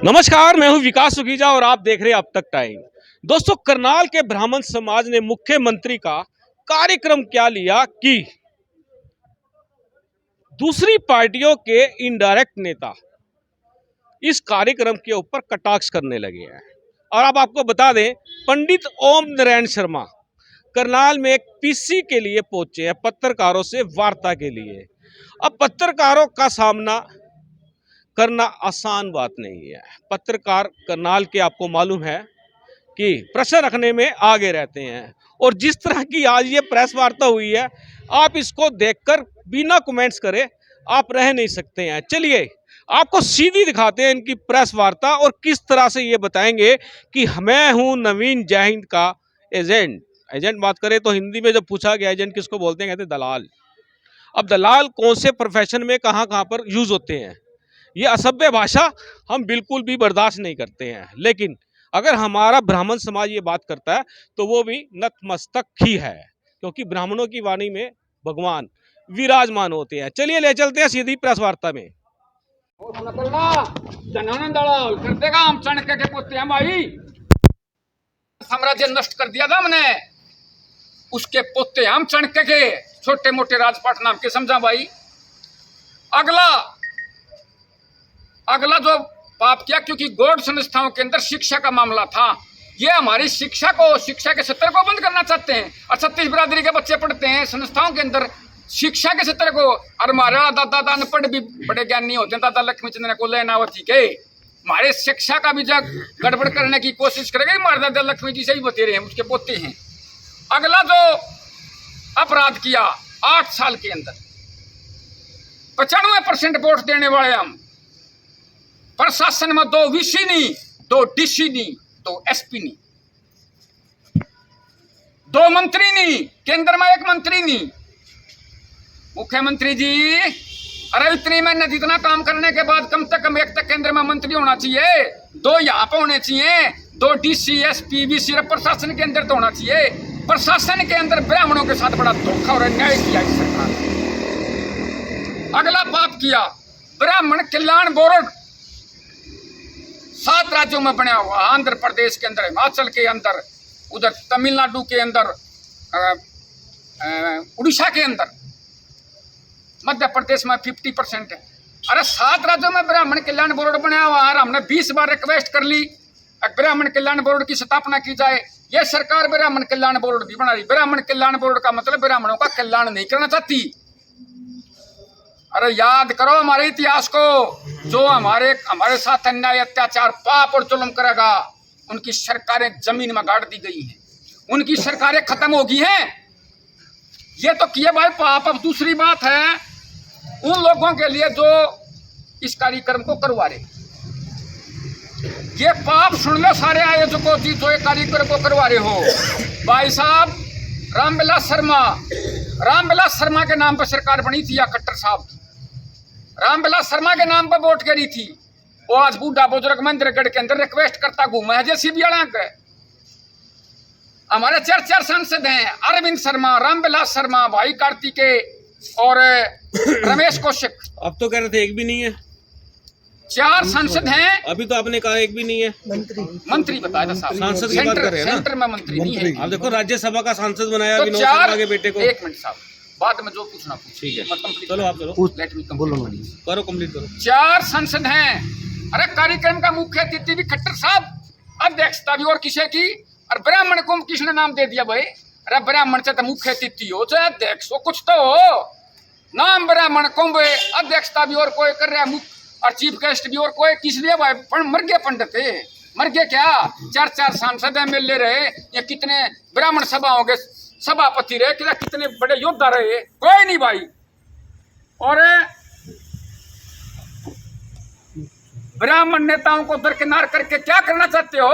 नमस्कार, मैं हूं विकास सुखीजा और आप देख रहे हैं अब तक टाइम। दोस्तों, करनाल के ब्राह्मण समाज ने मुख्यमंत्री का कार्यक्रम क्या लिया कि दूसरी पार्टियों के इनडायरेक्ट नेता इस कार्यक्रम के ऊपर कटाक्ष करने लगे हैं। और अब आपको बता दें, पंडित ओम नारायण शर्मा करनाल में एक पीसी के लिए पहुंचे हैं, पत्रकारों से वार्ता के लिए। अब पत्रकारों का सामना करना आसान बात नहीं है। पत्रकार करनाल के आपको मालूम है कि प्रश्न रखने में आगे रहते हैं, और जिस तरह की आज ये प्रेस वार्ता हुई है, आप इसको देखकर बिना कमेंट्स करे आप रह नहीं सकते हैं। चलिए आपको सीधी दिखाते हैं इनकी प्रेस वार्ता, और किस तरह से ये बताएंगे कि मैं हूं नवीन जय हिंद का एजेंट बात करें तो हिंदी में जब पूछा गया एजेंट किसको बोलते हैं, कहते हैं दलाल। अब दलाल कौन से प्रोफेशन में कहां कहां पर यूज होते हैं, ये असभ्य भाषा हम बिल्कुल भी बर्दाश्त नहीं करते हैं। लेकिन अगर हमारा ब्राह्मण समाज ये बात करता है तो वो भी नतमस्तक ही है, क्योंकि ब्राह्मणों की वाणी में भगवान विराजमान होते हैं। चलिए ले चलते हैं सीधी प्रेस वार्ता में। साम्राज्य नष्ट कर दिया था हमने, उसके पोते हम चाणक्य के छोटे मोटे राजपाट नाम के समझा भाई। अगला जो पाप किया, क्योंकि गौड़ संस्थाओं के अंदर शिक्षा का मामला था, ये हमारी शिक्षा के सत्र को बंद करना चाहते हैं। और 36 बिरादरी के बच्चे पढ़ते हैं संस्थाओं के अंदर शिक्षा के सत्र को, और हमारा दादा अनपढ़ भी बड़े ज्ञानी होते हैं, दादा लक्ष्मीचंद्र को लेनावती के हमारे शिक्षा का भी जग गड़बड़ करने की कोशिश करेगा। हमारे दादा लक्ष्मी जी से ही बतेरे हैं, उसके पोते हैं। अगला जो अपराध किया 8 साल के अंदर 95% वोट देने वाले हम, प्रशासन में 2 वीसी नहीं, 2 डीसी नहीं, 2 एसपी नहीं, 2 मंत्री नहीं, केंद्र में 1 मंत्री नहीं। मुख्यमंत्री जी, अरे इतनी मेहनत इतना काम करने के बाद कम से कम 1 तक केंद्र में मंत्री होना चाहिए, 2 यहाँ पे होने चाहिए, 2 डीसी एसपी वीसी प्रशासन के अंदर तो होना चाहिए। प्रशासन के अंदर ब्राह्मणों के साथ बड़ा धोखा और अन्याय किया इस सरकार ने। अगला पाप किया, ब्राह्मण कल्याण बोर्ड 7 राज्यों में बना हुआ, आंध्र प्रदेश के अंदर, हिमाचल के अंदर, उधर तमिलनाडु के अंदर, उड़ीसा के अंदर, मध्य प्रदेश में 50% है। अरे 7 राज्यों में ब्राह्मण कल्याण बोर्ड बनाया हुआ है। हमने 20 बार रिक्वेस्ट कर ली ब्राह्मण कल्याण बोर्ड की स्थापना की जाए। यह सरकार ब्राह्मण कल्याण बोर्ड भी बना रही। ब्राह्मण कल्याण बोर्ड का मतलब ब्राह्मणों का कल्याण नहीं करना चाहती। अरे याद करो हमारे इतिहास को, जो हमारे साथ अन्याय अत्याचार पाप और जुल्म करेगा, उनकी सरकारें जमीन में गाड़ दी गई हैं, उनकी सरकारें खत्म हो गई हैं। ये तो किए भाई पाप। अब दूसरी बात है उन लोगों के लिए जो इस कार्यक्रम को करवा रहे, ये पाप सुन लो सारे आयोजकों जी, जो एक कार्यक्रम को करवा रहे हो। भाई साहब रामविलास शर्मा के नाम पर सरकार बनी थी, या खट्टर साहब की रामविलास शर्मा के नाम पर वोट करी थी। वो आज बूढ़ा बुजुर्ग मंदिरगढ़ के अंदर रिक्वेस्ट करता घूमा है जैसी भी अड़ाक है। हमारे 4 सांसद हैं, अरविंद शर्मा, रामविलास शर्मा, भाई कार्तिकेय और रमेश कौशिक। अब तो कह रहे थे एक भी नहीं है। 4 सांसद हैं। अभी तो आपने कहा एक भी नहीं है। मंत्री बताया था साहब, सांसद की बात कर रहे हैं ना? सेंटर में मंत्री नहीं है। आप देखो राज्यसभा का सांसद बनाया तो विनोद शर्मा के बेटे को। 1 मिनट साहब, बाद में जो पूछना पूछ। ठीक है, कंप्लीट चलो आप करो, लेट मी करो कंप्लीट करो। 4 सांसद हैं। अरे कार्यक्रम का मुख्य अतिथि भी खट्टर साहब, अध्यक्षता भी और किसे की, और ब्राह्मण को किसने नाम दे दिया भाई? अरे ब्राह्मण से तो मुख्य अतिथि हो चाहे अध्यक्ष हो, कुछ तो हो। नाम ब्राह्मण कुंभ, अध्यक्षता भी और कोई कर रहा है, और चीफ गेस्ट भी और कोई, किस लिए भाई? मर गए पंडित, मर गए क्या? 4 सांसद एमएलए रहे, ये कितने ब्राह्मण सभा होंगे, सभापति रहे, कितने बड़े योद्धा रहे, कोई नहीं भाई। और ब्राह्मण नेताओं को दरकिनार करके क्या करना चाहते हो?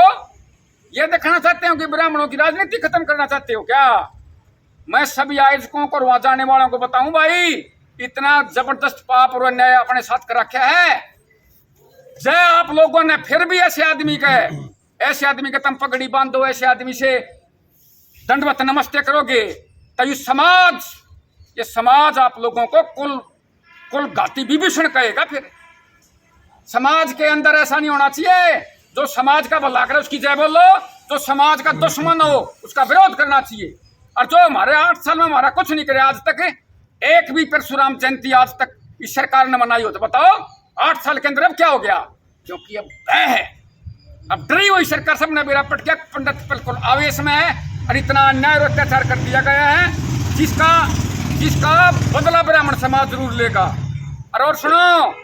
ये दिखाना चाहते हो कि ब्राह्मणों की राजनीति खत्म करना चाहते हो क्या? मैं सभी आयोजकों को और वहां जाने वालों को बताऊं भाई, इतना जबरदस्त पाप और अन्याय अपने साथ कर रखा है। जय आप लोगों ने फिर भी ऐसे आदमी के तुम पगड़ी बांधो, ऐसे आदमी से दंडवत नमस्ते करोगे तो ये समाज आप लोगों को कुल घाती विभीषण कहेगा। फिर समाज के अंदर ऐसा नहीं होना चाहिए। जो समाज का भला करे उसकी जय बोलो, जो समाज का दुश्मन हो उसका विरोध करना चाहिए। और जो हमारे 8 साल में हमारा कुछ नहीं करे आज तक, एक भी परशुराम जयंती आज तक इस सरकार ने मनाई हो तो बताओ 8 साल के अंदर अब क्या हो गया? क्योंकि अब भय है, अब डरी हुई सरकार सबने बेड़ा पट गया, पंडित बिल्कुल आवेश में है और इतना अन्याय और अत्याचार कर दिया गया है जिसका बदला ब्राह्मण समाज जरूर लेगा। और सुनो,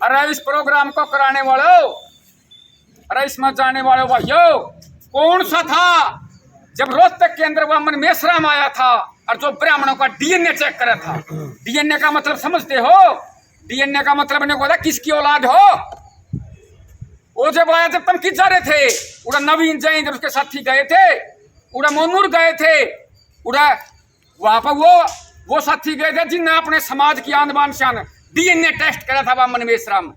अरे इस प्रोग्राम को कराने वालों, अरे इसमें जाने वालों भाइयों, कौन सा था जब रोहतक के अंदर वामन मेश्राम आया था और जो ब्राह्मणों का डीएनए चेक करा था? डीएनए का मतलब समझते हो? डीएनए का मतलब नहीं होता किसकी औलाद हो। वो जब आया जब तुम किस जा रहे थे, उड़ा नवीन जैन जब उसके साथी गए थे, उड़ा मोनूर गए थे, उड़ा वहां पर वो साथी गए थे जिनने अपने समाज की आन बान शान डीएनए टेस्ट करा था वामन मेश्राम।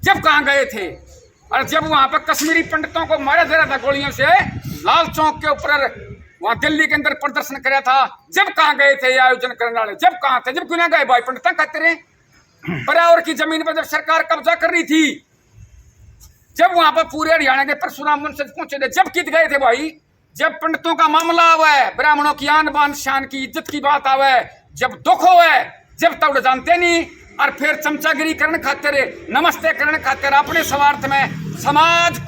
जब कहाँ गए थे? और जब वहां पर कश्मीरी पंडितों को मारा जा रहा था गोलियों से लाल चौक के ऊपर, वहां दिल्ली के अंदर प्रदर्शन कराया था, जब कहाँ गए थे ये आयोजन करने वाले? जब कहाँ थे? जब क्यों ना गए भाई? पंडित कहते रहे बराबर की जमीन पर जब सरकार कब्जा कर रही थी, जब वहां पर पूरे हरियाणा के परशुराम वंशज पहुंचे थे, जब कित गए थे भाई? जब पंडितों का मामला आवा है, ब्राह्मणों की आन बान शान की इज्जत की बात आवा है, जब दुख हो है, जब तब जानते नहीं और फिर चमचागिरी करने खातिर, नमस्ते करने खातिर अपने स्वार्थ में समाज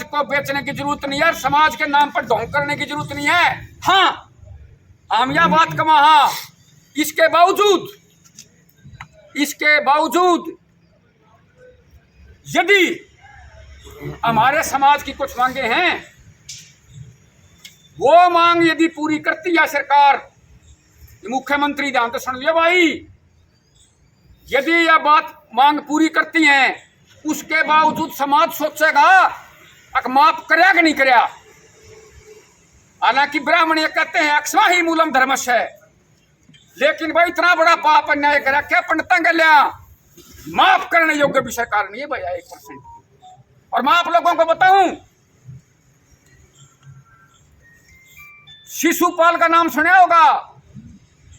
को बेचने की जरूरत नहीं है, समाज के नाम पर ढोंग करने की जरूरत नहीं है। हाँ, हम यह बात का वहां इसके बावजूद यदि हमारे समाज की कुछ मांगे हैं, वो मांग यदि पूरी करती है सरकार, मुख्यमंत्री ध्यान तो सुन लियो भाई, यदि यह बात मांग पूरी करती हैं, उसके बावजूद समाज सोचेगा अक माफ करया कि नहीं करया। हालांकि ब्राह्मण ये कहते हैं अक्ष्मा ही मूलम धर्मस्य है, लेकिन भाई इतना बड़ा पाप अन्याय करा क्या पंडित गल्या? माफ करने योग्य भी सरकार नहीं है भैया 1%। और मैं आप लोगों को बताऊं, शिशुपाल का नाम सुना होगा।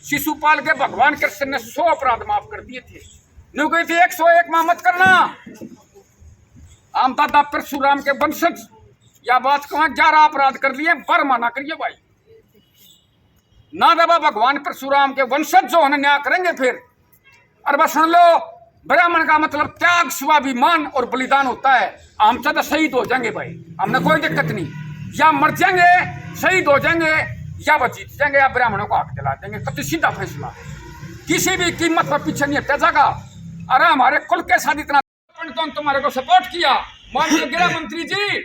शिशुपाल के भगवान कृष्ण ने 100 अपराध माफ कर दिए थे, न्यू गई थी 101 मां मत करना। आम दादा परशुराम के वंशज या बात को 11 अपराध कर लिए, बर्मा ना करिए भाई ना दबा। भगवान परशुराम के वंशज जो है न्याय करेंगे फिर। और बस सुन लो, ब्राह्मण का मतलब त्याग, स्वाभिमान और बलिदान होता है। हम तो शहीद हो जाएंगे भाई, हमने कोई दिक्कत नहीं, या मर जाएंगे, शहीद हो जाएंगे, या वो जीत जाएंगे, या ब्राह्मणों को हक दिला देंगे। कति सीधा फैसला, किसी भी कीमत पर पीछे नहीं हटा जाएगा। अरे हमारे कुल के साथ इतना पंडितों ने तुम्हारे को सपोर्ट किया, माननीय गृह मंत्री जी,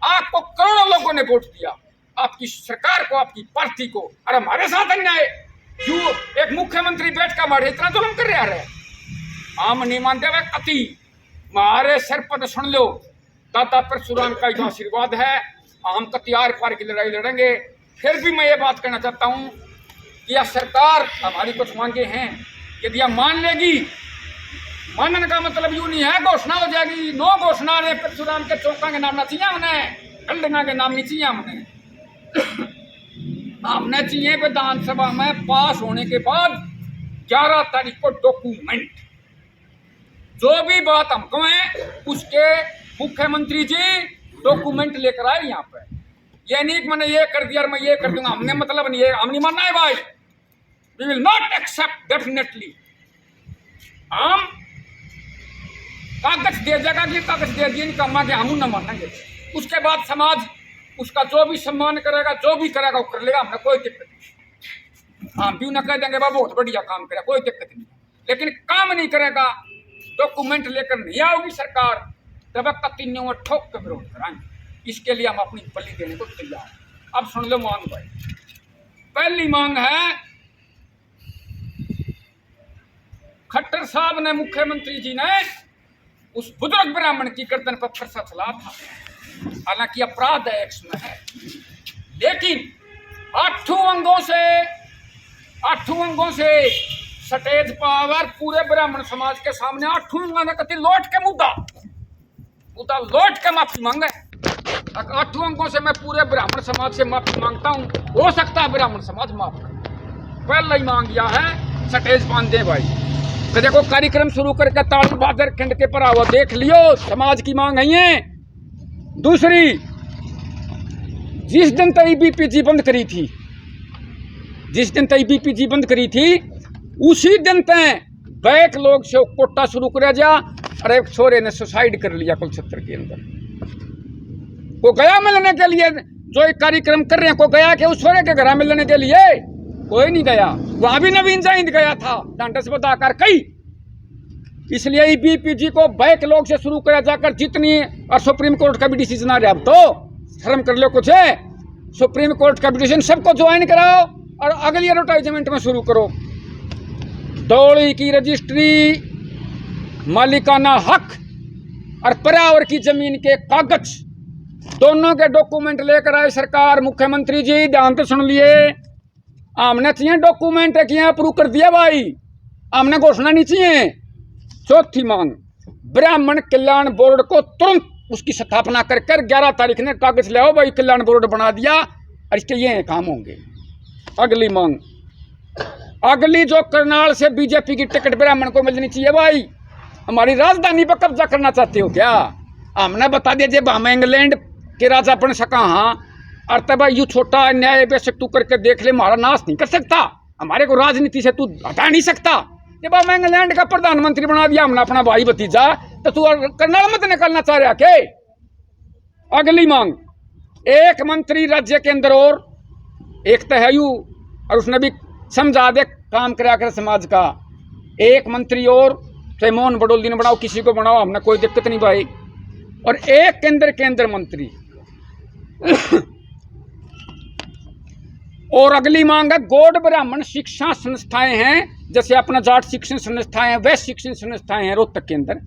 आपको करोड़ों लोगों ने वोट दिया, आपकी सरकार को, आपकी पार्टी को। और हमारे साथ अन्याय क्यों? एक मुख्यमंत्री बैठ कर हमारे इतना जुल्म कर रहा है, हम नहीं मानते हुए कति। हमारे सिर पर सुन लो, दादा परशुराम का जो आशीर्वाद है, हम कति आर पार की लड़ाई लड़ेंगे। फिर भी मैं ये बात कहना चाहता हूँ कि यह सरकार हमारी कुछ मांगे हैं, यदि यह मान लेगी, मानने का मतलब यूं नहीं है घोषणा हो जाएगी। नो घोषणा ने परशुराम के चौका के नाम ना चाहिए, हमने बिल्डिंगा के नाम नहीं चाहिए, हमने चाहिए विधानसभा में पास होने के बाद 11 तारीख को डॉक्यूमेंट, जो भी बात हमको है उसके मुख्यमंत्री जी डॉक्यूमेंट लेकर आए यहाँ पे। ये नहीं कि मैंने ये कर दिया और मैं ये कर दूंगा, हमने मतलब नहीं है, हम नहीं मानना है भाई। We will not accept definitely. हम कागज दे जाएगा कि कागज दे दिए, नहीं मांगे हम न मानेंगे। उसके बाद समाज उसका जो भी सम्मान करेगा, जो भी करेगा वो कर लेगा, हमने कोई दिक्कत नहीं। हम भी उन्हें कह देंगे बाबा बहुत बढ़िया काम करेगा, कोई दिक्कत नहीं। लेकिन काम नहीं करेगा, डॉक्यूमेंट लेकर नहीं आओगी सरकार, तब कतिन्यों में ठोक कर विरोध कराएंगे। इसके लिए हम अपनी बलि देने को तैयार हैं। अब सुन लो मांग भाई, पहली मांग है, खट्टर साहब ने, मुख्यमंत्री जी ने उस बुजुर्ग ब्राह्मण की गर्दन पर फरसा चला था। हालांकि अपराध है, इसमें है, लेकिन 8 अंगों से स्टेज पावर पूरे ब्राह्मण समाज के सामने 8 अंगों ने कति लौट के मुद्दा लौट के माफी मांगे। 8 अंगों से मैं पूरे ब्राह्मण समाज से माफी मांगता हूं, हो सकता है ब्राह्मण समाज माफ करे। पहले ही मांग दिया है, स्टेज बांध दे भाई। तो देखो कार्यक्रम शुरू करके ताली बहादुर खंड के पर आओ, देख लियो समाज की मांग है ये। दूसरी, जिस दिन तक बीपीजी बंद करी थी, जिस दिन तक बीपीजी बंद करी थी उसी दिन तक बैक लोग से कोटा शुरू कर जा। अरे एक छोरे ने सुसाइड कर लिया कुलछत्र के अंदर, वो गया मिलने के लिए, जो एक कार्यक्रम कर रहे हैं को गया कि उस छोरे के घर मिलने के लिए, कोई नहीं गया। वहां भी नवीन जैन गया था डांडस बताकर कई। इसलिए बीपीजी को बैक लोग से शुरू किया जाकर जितनी, और सुप्रीम कोर्ट का भी डिसीजन आ रहा है। अब तो शर्म कर लो कुछ है, सुप्रीम कोर्ट का भी डिसीजन सबको ज्वाइन कराओ और अगली एडवर्टाइजमेंट में शुरू करो। दौड़ी की रजिस्ट्री, मालिकाना हक और पर्यावरण की जमीन के कागज, दोनों के डॉक्यूमेंट लेकर आए सरकार। मुख्यमंत्री जी ध्यान से सुन लिए, हमने चाहिए डॉक्यूमेंट किए अप्रूव कर दिया भाई, हमने घोषणा नहीं चाहिए। चौथी मांग, ब्राह्मण कल्याण बोर्ड को तुरंत उसकी स्थापना कर 11 तारीख ने कागज ले आओ भाई, कल्याण बोर्ड बना दिया और इसके ये काम होंगे। अगली मांग, अगली जो करनाल से बीजेपी की टिकट ब्राह्मण को मिलनी चाहिए भाई। हमारी राजधानी पर कब्जा करना चाहते हो क्या? हमने बता दिया जब हम इंग्लैंड के राजा बन सका, हाँ, और तब यू छोटा न्याय बेशक तू करके देख ले, हमारा नाश नहीं कर सकता, हमारे को राजनीति से तू हटा नहीं सकता। जब हम इंग्लैंड का प्रधानमंत्री बना दिया हमने अपना भाई भतीजा, तो तू करनाल मत निकालना चाह रहा के? अगली मांग, एक मंत्री राज्य के अंदर और एक तो है यू, और उसने भी समझा दे काम करा कर समाज का, एक मंत्री और, चाहे मोहन बडोल दिन बनाओ, किसी को बनाओ, हमने कोई दिक्कत नहीं भाई। और एक केंद्र के अंदर मंत्री। और अगली मांग है, गौड़ ब्राह्मण शिक्षा संस्थाएं हैं, जैसे अपना जाट शिक्षण संस्थाएं हैं, वैश्य शिक्षण संस्थाएं हैं रोहतक के अंदर,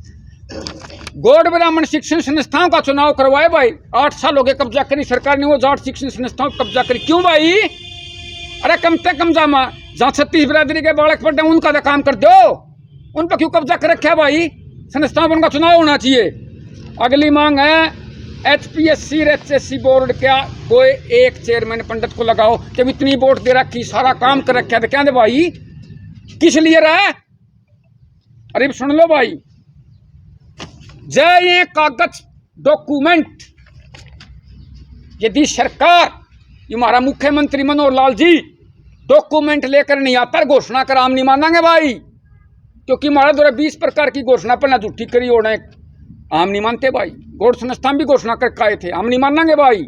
गौड़ ब्राह्मण शिक्षण संस्थाओं का चुनाव करवाए भाई। 8 साल हो गए कब्जा करी सरकार ने वो जाट शिक्षण संस्थाओं को कब्जा करी, क्यों भाई? अरे कम से कम जहाँ 36 बिरादरी के बालक पढ़ते हैं उनका तो काम कर दो, उन पर क्यों कब्जा कर रखा है भाई? संस्थाओं पर उनका चुनाव होना चाहिए। अगली मांग है, HPSC और HSC बोर्ड का कोई एक चेयरमैन पंडित को लगाओ। जब इतनी वोट दे रखी, सारा काम कर रखा है, तो क्या दे भाई, किस लिए रहा? अरे सुन लो भाई, जय ये कागज डॉक्यूमेंट यदि सरकार, हमारा मुख्यमंत्री मनोहर लाल जी डॉक्यूमेंट लेकर नहीं आता, घोषणा कर, हम नहीं मानेंगे भाई। क्योंकि हमारा द्वारा 20 प्रकार की घोषणा पहले झूठी करी होने, हम नहीं मानते भाई। गौड़ संस्थान भी घोषणा करके आए थे, हम नहीं मानेंगे भाई।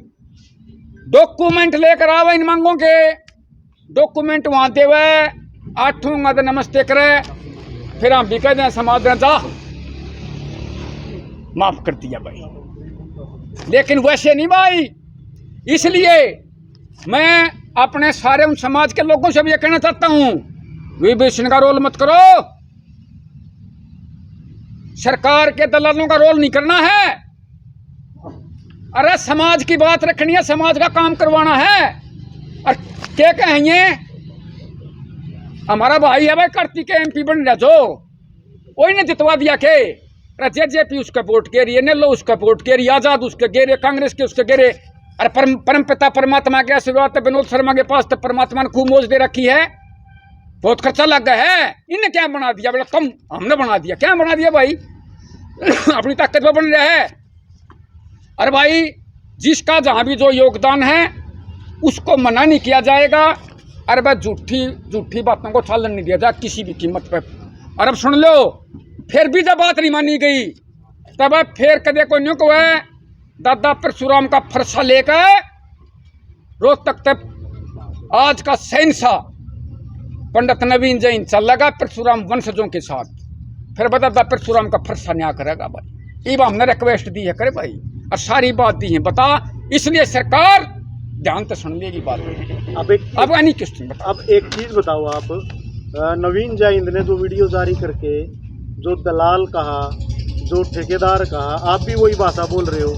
डॉक्यूमेंट लेकर आवे इन मांगों के, डॉक्यूमेंट वहां देवे, 8वां मद नमस्ते करे, फिर हम भी कह दें समाधान जा माफ कर दिया भाई। लेकिन वैसे नहीं भाई। इसलिए मैं अपने सारे उन समाज के लोगों से भी ये कहना चाहता हूं, विभीषण का रोल मत करो, सरकार के दलालों का रोल नहीं करना है। अरे समाज की बात रखनी है, समाज का काम करवाना है। और क्या कहेंगे, हमारा भाई है भाई कार्तिक के MP बन रहा, जो वही ने जितवा दिया के, जेजेपी उसका वोट के रही है, नेलो उसका वोट के रही, आजाद उसके गेरे, कांग्रेस के उसके गेरे। अरे परम पिता परमात्मा के आशीर्वाद विनोद शर्मा के पास तो परमात्मा ने खूब मौज दे रखी है, बहुत खर्चा लग गया है। इन्हें क्या बना दिया, बोला कम हमने बना दिया, क्या बना दिया भाई? अपनी ताकत पर बन रहा है। अरे भाई, जिसका जहां भी जो योगदान है उसको मना नहीं किया जाएगा। अरे भाई, झूठी बातों को चालन नहीं दिया जाए किसी भी कीमत पर। और अब सुन लो, फिर भी जब बात नहीं मानी गई, तब फिर कदे को न्यू को है दादा परशुराम का फरसा लेकर रोहतक तक आज का शहंशाह पंडित नवीन जैन चल लगा परशुराम वंशजों के साथ। फिर बता परशुराम का फरसा न्याय करेगा भाई। ये हमने रिक्वेस्ट दी है करे भाई, और सारी बात दी है बता। इसलिए सरकार ध्यान से सुन लेगी बात। अब यानी क्वेश्चन बता। अब एक चीज बताओ आप, नवीन जैन ने जो वीडियो जारी करके जो दलाल कहा, जो ठेकेदार कहा, आप भी वही भाषा बोल रहे हो।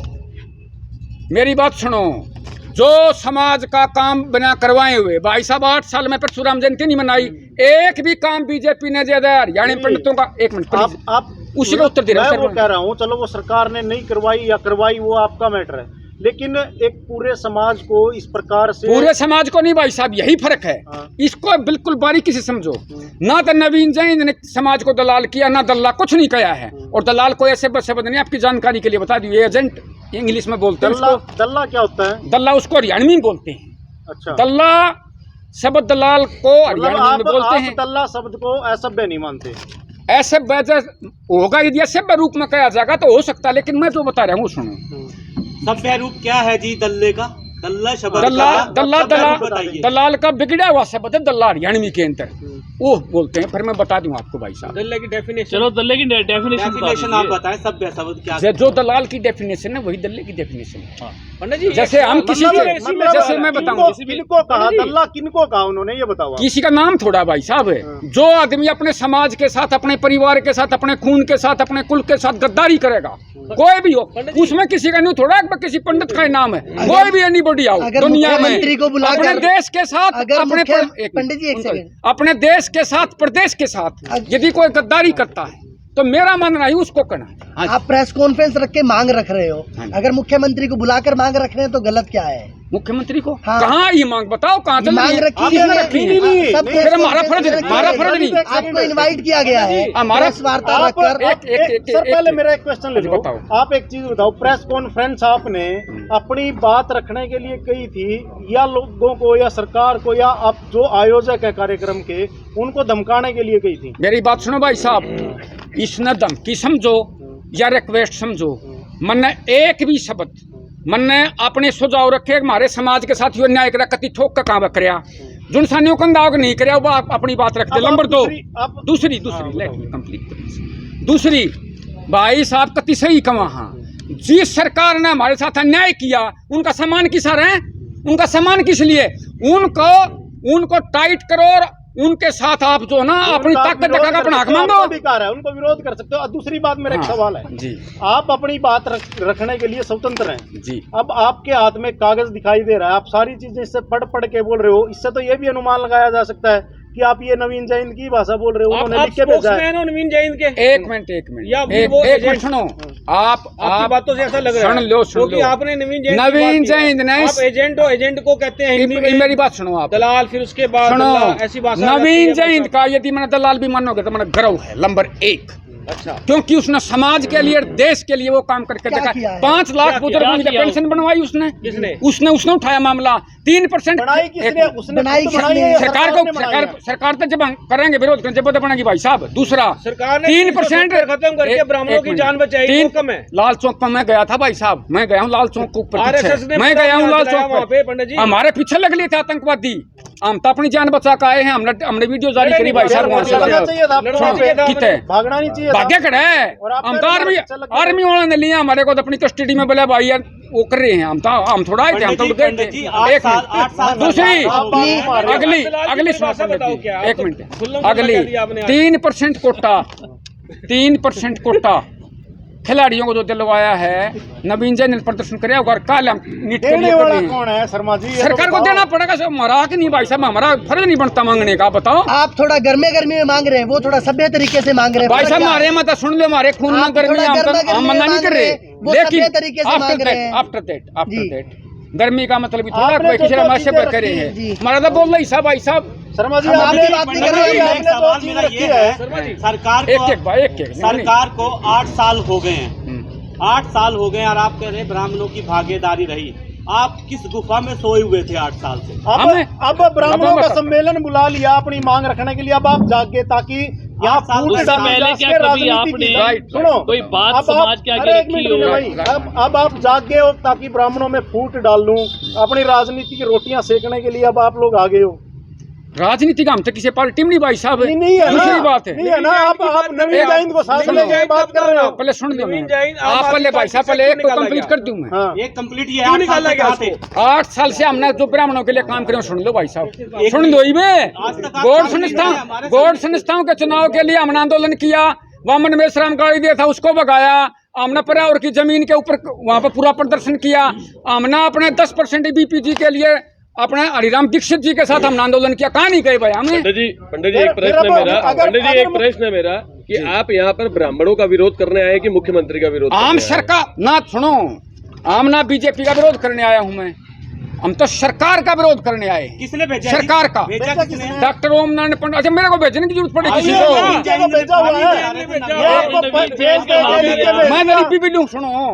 मेरी बात सुनो, जो समाज का काम बिना करवाए हुए, भाई साहब 8 साल में परशुराम जयंती नहीं मनाई, एक भी काम बीजेपी ने ज्यादा हरियाणा पंडितों का, एक मिनट आप उसी का उत्तर दे रहे हैं। वो कह रहा हूँ, चलो वो सरकार ने नहीं करवाई या करवाई वो आपका मैटर है, लेकिन एक पूरे समाज को इस प्रकार से पूरे समाज को नहीं भाई साहब, यही फर्क है। हाँ। इसको बिल्कुल बारीकी से समझो। ना तो नवीन जैन ने समाज को दलाल किया, ना दल्ला कुछ नहीं किया है। और दलाल को ऐसे शब्द नहीं, आपकी जानकारी के लिए बता दूं, ये एजेंट इंग्लिश में बोलते हैं दल्ला, उसको। दल्ला क्या होता है? दल्ला उसको हरियाणवी में बोलते हैं। अच्छा, दल्ला शब्द दलाल को मतलब हरियाणवी में बोलते आप हैं। दल्ला शब्द को असभ्य नहीं मानते? ऐसे वजह होगा, यदि सभ्य रूप में कहा जाएगा तो हो सकता है, लेकिन मैं जो बता रहा हूँ सुनो। सभ्य रूप क्या है जी दल्ले का? दल्ला शब्द दल्ला का दल्ला सभ्य दल्ला रूप बताइए। दलाल का बिगड़ा हुआ शब्द है दल्ला, हरियाणवी के अंदर वो बोलते हैं। फिर मैं बता दूं आपको भाई साहब, दल्ले की डेफिनेशन। चलो दल्ले की डेफिनेशन डेफिनेशन आप बताएं, सभ्य शब्द क्या है? जो दलाल की डेफिनेशन है वही दल्ले की डेफिनेशन है। पंडित जी, जैसे हम किसी मतलब जैसे मैं बताऊं, किनको कहा दल्ला, किनको कहा उन्होंने, ये बताओ आप। किसी का नाम थोड़ा भाई साहब है। जो आदमी अपने समाज के साथ, अपने परिवार के साथ, अपने खून के साथ, अपने कुल के साथ गद्दारी करेगा, कोई भी हो, उसमें किसी का नहीं थोड़ा किसी पंडित का ही नाम है। कोई भी एनीबॉडी आओ दुनिया में, मुख्यमंत्री को बुलाकर अपने देश के साथ, अगर अपने पंडित जी एक सेकंड, अपने देश के साथ, प्रदेश के साथ यदि कोई गद्दारी करता है तो मेरा मानना है उसको करना है। आप प्रेस कॉन्फ्रेंस रख के मांग रख रहे हो, अगर मुख्यमंत्री को बुलाकर मांग रख रहे हैं तो गलत क्या है? मुख्यमंत्री को हाँ। कहाँ ये मांग बताओ, कहाँ चल मांग रखी है, रखी है? फिर हमारा फर्ज नहीं। आपको इनवाइट किया गया है, हमारा प्रेस वार्ता आप रखकर। सर पहले मेरा एक क्वेश्चन ले लो। बताओ। आप एक चीज बताओ, प्रेस कॉन्फ्रेंस आपने अपनी बात रखने के लिए कही थी, या लोगों को या सरकार को या आप जो आयोजक है कार्यक्रम के उनको धमकाने के लिए कही थी? मेरी बात सुनो भाई साहब, इसने धमकी समझो या रिक्वेस्ट समझो, मैंने एक भी शब्द मैंने अपने सुझाव रखे हमारे समाज के साथ यो न्याय करा, कति ठोक का काम करया, जुन सानियों का दाग नहीं करया वो अपनी बात रखते। नंबर दो, दूसरी लेट मी कंप्लीट। दूसरी भाई साहब कति सही कमा, हाँ जिस सरकार ने हमारे साथ अन्याय किया उनका सम्मान किस है, उनका सम्मान किस लिए? उनको टाइट करो और उनके साथ आप जो ना अपनी ताकत दिखाकर अपना हक मांगो। अधिकार है, उनको विरोध कर सकते हो। और दूसरी बात, मेरा एक सवाल है जी, आप अपनी बात रखने के लिए स्वतंत्र हैं जी। अब आपके हाथ में कागज दिखाई दे रहा है, आप सारी चीजें इससे पढ़ के बोल रहे हो, इससे तो ये भी अनुमान लगाया जा सकता है कि आप ये नवीन जैन की भाषा बोल रहे हो, उन्होंने लिख के भेजा है। नवीन जैन के एक मिनट या वो एक मिनट सुनो, आपकी बातों से ऐसा लग रहा है क्योंकि आपने नवीन जैन ने आप एजेंट को कहते हैं हिंदी में, मेरी बात सुनो आप, दलाल, फिर उसके बाद सुनो, दलाल, ऐसी भाषा नवीन जैन का यदि मैंने दलाल भी मानोगे तो मैंने गर्व है नंबर 1। अच्छा, क्योंकि उसने समाज के लिए, देश के लिए वो काम करके क्या देखा। किया है? 5 लाख बुजुर्गों की पेंशन बनवाई उसने। किसने? उसने उठाया मामला। 3% बनाई किसने? उसने बनाई खुद बनाई किसने? है या सरकार ने बनाई है? सरकार तो जब करेंगे विरोध करेंगे जब बनेगी भाई साहब। दूसरा, सरकार ने 3% खत्म करके ब्राह्मणों की जान बचाई, वो कम है। लाल चौक पर मैं गया था भाई साहब, मैं गया हूँ लाल चौक के ऊपर, RSS ने मैं गया हूँ लाल वहाँ चौक पे पंडित जी। हमारे पीछे लग लिए थे आतंकवादी, हम तो अपनी जान बचा के आए हैं। हमने वीडियो जारी करी भाई साहब वहाँ लड़ना चाहिए था आपको वहाँ पे, कितने भागना नहीं चाहिए था। भाग्य खड़ा है। और आप हम तो आर्मी वालों ने लिया हमारे को तो अपनी कस्टडी में, बोला भाई यार वो कर रहे हैं, हम थोड़ा आए थे, हम तो गए पंडित जी, थे। 8 साल दूसरी आप अगली की सुनो भाषा बताओ क्या? एक मिनट, अगली 3% कोटा 3% कोटा खिलाड़ियों को जो दिलवाया है नवीन जैन ने प्रदर्शन कराया और काल हम नीट के लिए देने कर वाला रहे हैं। कौन है शर्मा जी? ये तो सरकार को बताओ। देना पड़ेगा सब, हमारा कि नहीं भाई साहब, हमारा फर्ज नहीं बनता मांगने का। बताओ आप थोड़ा गर्मे में मांग रहे हैं, वो थोड़ा सभ्य तरीके से मांग रहे हैं। भाई साहब, क्या है? हमारे मत सुन लो, हमारे खून में आप गर्मी है, थोड़ा हम मना नहीं कर रहे, वो सभ्य तरीके से मांग रहे हैं। After ji. दैट गर्मी का मतलब भी थोड़ा आपने कोई जो किसी जो मैसे चीजें करे रखी हैं। हैं, जी। हमारा तो बोल रही साहब, भाई साहब शर्मा जी हम आपने आपकी बात नहीं कर रहे हैं। आपने जो सवाल चीज मेरा रखी ये है, है, सरकार एक को एक भाई एक सरकार को 8 साल हो गए हैं, 8 साल हो गए और आप कह रहे हैं ब्राह्मणों की भागीदारी रही। आप किस गुफा में सोए हुए थे 8 साल से? अब ब्राह्मणों का सम्मेलन बुला लिया अपनी मांग रखने के लिए, अब आप जागे ताकि यहाँ फूट उससे डाल पहले के क्या कभी राजनीति आपने की- सुनो, कोई बात अब आप- समाज के आगे अरे एक रखी मिनट हो? मेरे भाई, अब आप जागे हो ताकि ब्राह्मणों में फूट डाल लूं, अपनी राजनीति की रोटियां सेकने के लिए अब आप लोग आगे हो। राजनीति का हम तो किसी पार्टी में नहीं भाई साहब, नहीं है ना, दूसरी बात है। नहीं है ना, आप नवीन जैन को साथ लेके बात कर रहे हो। पहले सुन लो, नवीन जैन आप पहले भाई साहब पहले एक तो कंप्लीट कर दूं मैं। हाँ। एक कंप्लीट ये क्यों 8 साल निकाला से गया कहाँ थे? उसको? 8 साल से हमने जो ब्राह्मणों के लिए काम करे सुन लो भाई साहब, सुन लो। आज तक आप गौड़ काम नहीं किया, हमारे गौड़ संस्थाओं के चुनाव के लिए हमने आंदोलन किया, वामन मेश्राम गाड़ी दिया था उसको भगाया, हमने पर्यावरण की जमीन के ऊपर वहां पर पूरा प्रदर्शन किया, हमने अपने 10% बीपीजी के लिए अपने हरिराम दीक्षित जी के साथ हमने आंदोलन किया। कहाँ नहीं गए भाई हमने? पंडित जी एक प्रश्न है मेरा कि आप यहाँ पर ब्राह्मणों का विरोध करने आए कि मुख्यमंत्री का विरोध आम करने आए? सरकार ना सुनो, हम ना बीजेपी का विरोध करने आया हूं मैं, हम तो सरकार का विरोध करने आए। किसने भेजा? सरकार का। भेजा किसने? डॉक्टर ओम नारायण पंडित। अच्छा, मेरे को भेजने की जरूरत पड़ी किसी ये को? नीचे को भेजा हुआ है, ये आपको जेल के नीचे में- मैं मेरी बीबी लूं, सुनो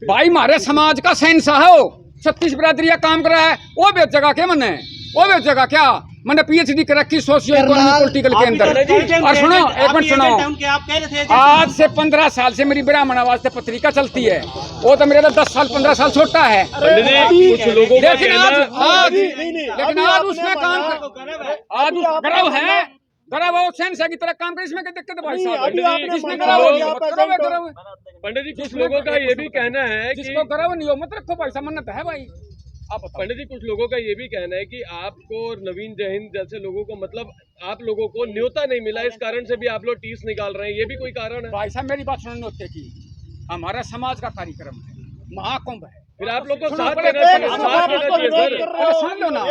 भाई, हमारे समाज का शहंशाह है वो, 36 बिरादरिया काम कर रहा है, वो बेचेगा क्या? मैंने वो बेचेगा क्या? मैंने PhD कर रखी सोशियो इकोनॉमिक पॉलिटिकल के अंदर। और सुनो, एक मिनट सुनो, आप कह रहे थे आज से 15 साल से मेरी ब्राह्मण आवाज से पत्रिका चलती है, वो तो मेरे तो 10 साल 15 साल छोटा है, कुछ लोगों का लेकिन आज नहीं, लेकिन अभी आज आपने उसमें काम आज उस गर्व है, गर्व और शहंशाह की तरह काम कर, इसमें क्या दिक्कत है भाई नहीं, साहब? अभी आपने जिसमें माना गर्व कि हो, आप गर्व है, एजेंट हो। गर्व है। पंडित जी कुछ लोगों का ये भी कहना है कि जिसको गर्व नहीं हो मत रखो, पैसा मन्नत है भाई। आप बताओ। पंडित जी कुछ लोगों का ये भी कहना है कि आपको और नवीन जैन जैसे लोगों को मतलब आप लोगों को न्योता नहीं मिला, इस कारण से भी आप लोग टीस निकाल रहे हैं, ये भी कोई कारण है? भाई साहब मेरी बात सुनने होते की, हमारा समाज का कार्यक्रम है, महाकुंभ है, फिर आप लोग को सुनो, साथ पहले देना चाहिए, आप साथ देना चाहिए सर। अरे सुन लो ना,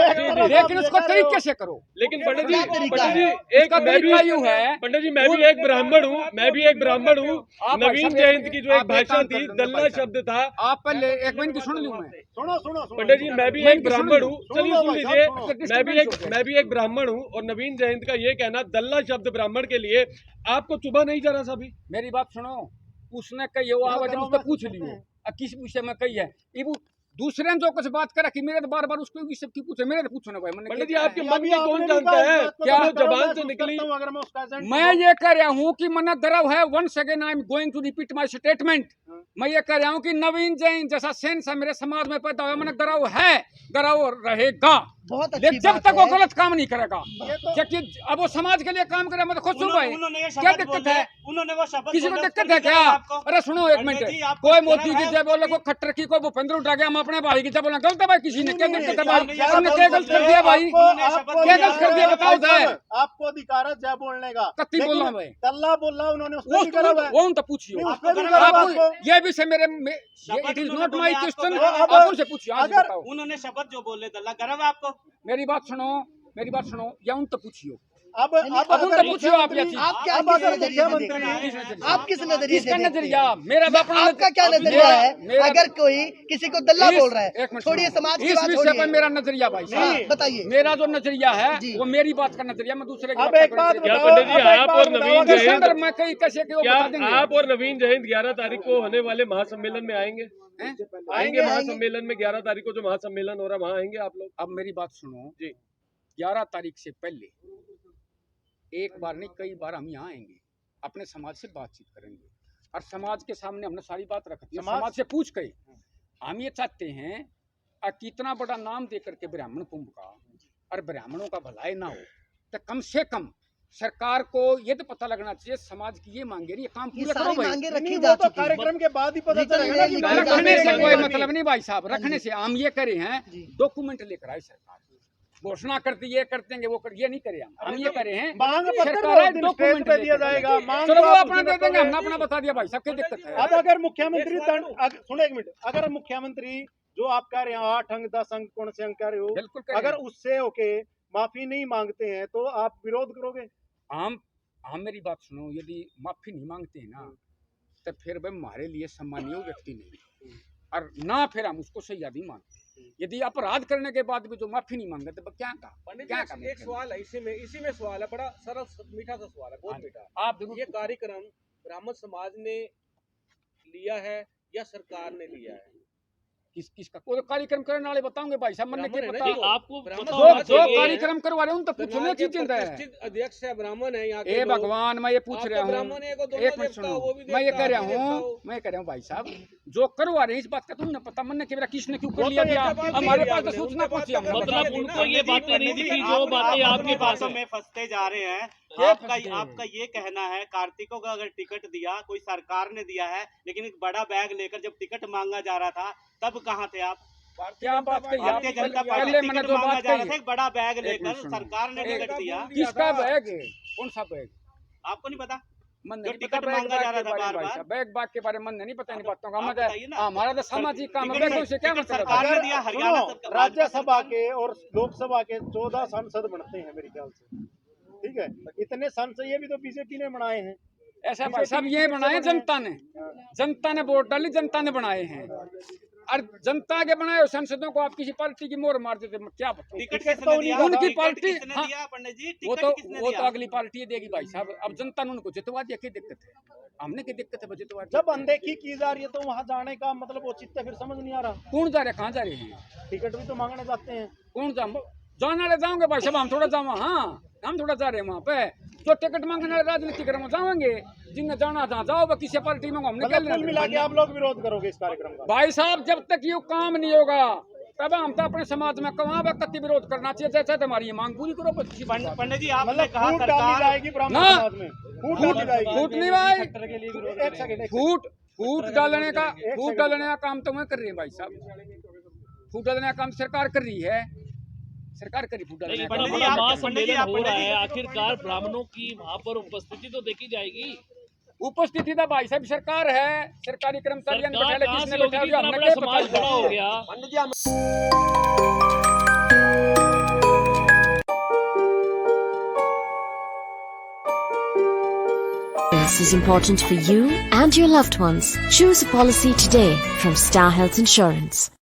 लेकिन उसको तरीके से करो। लेकिन पंडित जी, क्या तरीका पंडित जी है? एक इसका मैं भी तरीका यूं है, पंडित जी मैं भी एक ब्राह्मण हूँ, मैं भी एक ब्राह्मण हूँ। आप नवीन भाई जयंत साहब, की जो एक आप एक भाषा काम थी, कर लो, दल्ला भाई साहब। शब्द था। आप पहले एक मिनट की सुन लूं मैं। सुनो सुनो सुनो पंडित जी मैं भी मैं एक इनकी ब्राह्मण सुन हूँ, लूं। चलिए सुनो सुन भाई लीजिए, साहब, सुनो। मैं भी एक ब्राह्मण हूँ और नवीन जयंत का ये कहना दल्ला शब्द ब्राह्मण के लिए आपको चुभा नहीं जरा सा भी? मेरी बात सुनो, उसने कही है वो आवाज उसको पूछ लियो, किस विषय में कही है, ये वो दूसरे ने जो कुछ बात करा कि मेरे तो बार बार उसको विषय की पूछे, मेरे तो पूछो ना भाई। मैंने पंडित जी क्या आपके है? मन की कौन जानता है क्या जो जबान से निकली? अगर मैं उसका एजेंट मैं ये कह रहा हूँ कि मन गर्व है, once again I am going to repeat my statement. मैं ये कह रहा हूँ कि नवीन जैन जैसा सेंस मेरे समाज में पैदा हुआ, मन गर्व है, गर्व रहेगा, बहुत अच्छी लेकिन जब बात तक वो है। गलत काम नहीं करेगा, जबकि अब वो समाज के लिए काम करे, मैं तो खुश हूँ भाई। क्या दिक्कत है? उन्होंने वो शब्द किसी को बोले, दिक्कत उसके है लिए क्या? आपको? अरे सुनो एक पंडित जी, मिनट, आपको कोई गर्व मोदी की है? जय बोले, कोई खट्टर की, कोई भूपेंद्र उठा गया, हम अपने भाई की जय बोले, गलत है भाई? किसी ने क्या दिक्कत है भाई? हमने क्या गलत कर दिया भाई? क्या गलत कर दिया बताओ जय? आपको अधिकार है जय बोलने का, कत्ती लेकिन बोल रहा हूं मैं। तल्ला बोल रहा उन्होंने, उसमें भी गर्व है। वो उनसे पूछिए, नहीं, उसमें भी गर्व है आप आपको। ये विषय मेरे शपथ इट इज उन्होंने नॉट बोले, माय आपको क्वेश्चन, गर्व है? आप उनसे पूछिए, आज अगर- बताओ। उन्होंने शब्द जो बोले दल्ला, गर्व है आपको? मेरी बात सुनो, मेरी बात सुनो, या उनसे पूछिए। अब अब उनसे अगर पूछिए आप ये चीज। आप क्या अब किस अगर नजरिए से मुख्यमंत्री- देखते हैं? आप किस नजरिए से किसका देखते हैं? नजरिया? मेरा तो अपना आपका क्या नजरिया है? अगर कोई किसी को दल्ला बोल रहा है, छोड़िए समाज की इस बात विषय पर छोड़िए। मेरा नजरिया भाई हाँ, साहब, बताइए। मेरा जो नजरिया है जी। वो मेरी बात का नजरिया, मैं दूसरे की अब बात एक का बात नजरिया- क्या पंडित जी, बताओ, अब एक आप बात और बताओ, नवीन अगर- जिस जैन- अंदर मैं कहीं कैसे के वो क्या बता देंगे। आप और नवीन जयंत 11 तारीख को होने वाले महासम्मेलन में आएंगे? हैं? आएंगे महासम्मेलन में 11 तारीख को जो महासम्मेलन हो रहा है वहाँ आएंगे आप लोग? अब मेरी बात सुनो जी। 11 तारीख से पहले एक बार नहीं कई बार हम यहाँ आएंगे, अपने समाज से बातचीत करेंगे और समाज के सामने हमने सारी बात रखी है, समाज से पूछ के हम ये चाहते हैं कि इतना बड़ा नाम दे करके ब्राह्मण कुंभ का और ब्राह्मणों का भलाई ना हो, तो कम से कम सरकार को ये तो पता लगना चाहिए समाज की ये मांगे रही, ये काम ये पूरा सारी करो भाई। मांगे नहीं, रखी वो जा तो चुकी है। कार्यक्रम के बाद ही पता रिटर्न चलेगा ना कि में निकाली रखने से जाएगी। कोई मतलब नहीं भाई साहब, रखने से हम ये करे हैं, जी। डॉक्यूमेंट लेकर आए सरकार, घोषणा करती ये कर देंगे वो कर, ये नहीं करे हम ये करे हैं, मांग पत्र सरकार उस दिन document स्टेज पे दिया लेकर जाएगा, मांग चलो तो वो आप अपना उसी दे में देंगे, हमने करोगे। अपना बता दिया भाई साहब, क्या दिक्कत है? अब अगर मुख्यमंत्री सुनो एक मिनट, अगर मुख्यमंत्री जो आप कह रहे हैं 8 अंक 10 अंक कौन से अंक कह रहे हो, बिल्कुल करें। अगर उससे होके माफी नहीं मांगते हैं तो आप विरोध करोगे? हम मेरी बात सुनो, यदि माफी नहीं मांगते हैं ना तो फिर भाई हमारे लिए सम्मानीय व्यक्ति नहीं, और ना फिर हम उसको सही आदमी मानते। यदि अपराध करने के बाद भी जो माफी नहीं मांगे तो क्या कहा? एक सवाल है इसी में सवाल है, बड़ा सरल मीठा सा सवाल है, बहुत मीठा। आप जरूर ये कार्यक्रम ब्राह्मण समाज ने लिया है या सरकार ने लिया है? किसका कोई कार्यक्रम करने वाले बताओगे भाई साहब, मन के ब्राह्मण है पता ना, आपको ब्राह्मण पता जो होना जो चाहिए। कार्यक्रम करवा रहे हैं उन तो पूछो करनाल ना के चीजें है। प्रतिष्ठित अध्यक्ष है, ब्राह्मण है यहाँ के ए लोग। भगवान, मैं ये पूछ आप रहा तो हूँ, ब्राह्मण है, को दोनों एक मिनट देवता सुनो, हो, वो भी मैं ये देवता, कह रहा आप भी देवता हूँ, हो। मैं कह रहा हूँ भाई साहब, जो करवा रहे हैं इस बात का तुमने पता मन कि मेरा किसने क्यों वो कर तो लिया ये दिया, बात हमारे नहीं पास तो आपने, सूचना उनके पहुंची पास तो मतलब नहीं उनको ना। ये बातें नहीं दिखी जो बातें आपके पास बातों है। में फंसते जा रहे हैं। ये आपका फंसते हैं। आपका ये कहना है कार्तिकों का अगर टिकट दिया कोई सरकार ने दिया है, लेकिन एक बड़ा बैग लेकर जब टिकट मांगा जा रहा था तब कहाँ थे आप? क्या बात कही भारतीय आप? जनता पहले पार्टी मैंने टिकट जो मांगा बात जा रहा था, कही, एक बड़ा बैग एक लेकर मिनट सुनो। सरकार ने एक- टिकट दिया। किसका बैग है? कौन सा बैग? आपको नहीं पता? मन जो नहीं टिकट पता बैग मांगा जा बाग रहा के था बारे में बार भाई बार। साहब, बैग बाग के बारे में मन नहीं पता, नहीं बातों का आप मतलब बताइए ना। हमारा तो सामाजिक काम है, टिकट बैगों से क्या टिकट मतलब सरकार है? ने दिया, हरियाणा सुनो, सरकार- राज्यसभा के और लोकसभा के 14 सांसद बनते हैं मेरे ख्याल से, ठीक है? इतने सांसद ये भी तो बीजेपी ने बनाए हैं। ऐसा भाई साहब ये बनाए जनता ने, जनता ने वोट डाली, जनता ने बनाए हैं। और जनता के बनाए हुए सांसदों को आप किसी पार्टी की मोहर मार देते, क्या बताऊं। टिकट किसने दिया? उनकी टिकट पार्टी, किसने हाँ, दिया पंडित जी? वो टिकट किसने तो दिया? अगली पार्टी देगी भाई साहब। अब जनता ने उनको जितवा दिया, क्या दिक्कत है? हमने क्या दिक्कत है जितवा दिया? जब अनदेखी की जा रही है तो वहाँ जाने का मतलब औचित्य फिर समझ नहीं आ रहा। कौन जा रहे, कहाँ जा रहे हैं? टिकट भी तो मांगने जाते हैं। कौन जाने वाले जाओगे भाई साहब, हम थोड़ा जावा। हाँ, हम थोड़ा जा रहे हैं वहाँ पे। जो टिकट मांगने वाले राजनीति कर्म जाएंगे, जिन्हें जाना जहाँ जाओ, किसी पार्टी में हमने क्या मतलब कुल मिला के आप लोग विरोध करोगे इस कार्यक्रम का? भाई साहब जब तक ये काम नहीं होगा तब हम तो अपने समाज में कहाँ कति विरोध करना चाहिए। जैसे हमारी मांग पूरी करो। पंडित जी आपने मतलब कहा फूट डाली सरकार जाएगी ब्राह्मण ना। समाज में, फूट डाली जाएगी। फूट नहीं भाई, एक सेकंड, फूट डालने का काम तो मैं कर रही है भाई साहब। फूट डालने का काम सरकार कर रही है, सरकार करी फूट डालने का पंडित काम। जी, आप- महासम्मेलन हो पंडित रहा जी- है, आखिरकार ब्राह्मणों की वहाँ पर उपस्थिति तो देखी जाएगी। उपस्थिति था भाई साहब, सरकार है, सरकारी कर्मचारी सरकार कहाँ से होगी? इतना बड़ा समाज बड़ा हो गया। This is important for you and your loved ones. Choose a policy today from Star Health Insurance.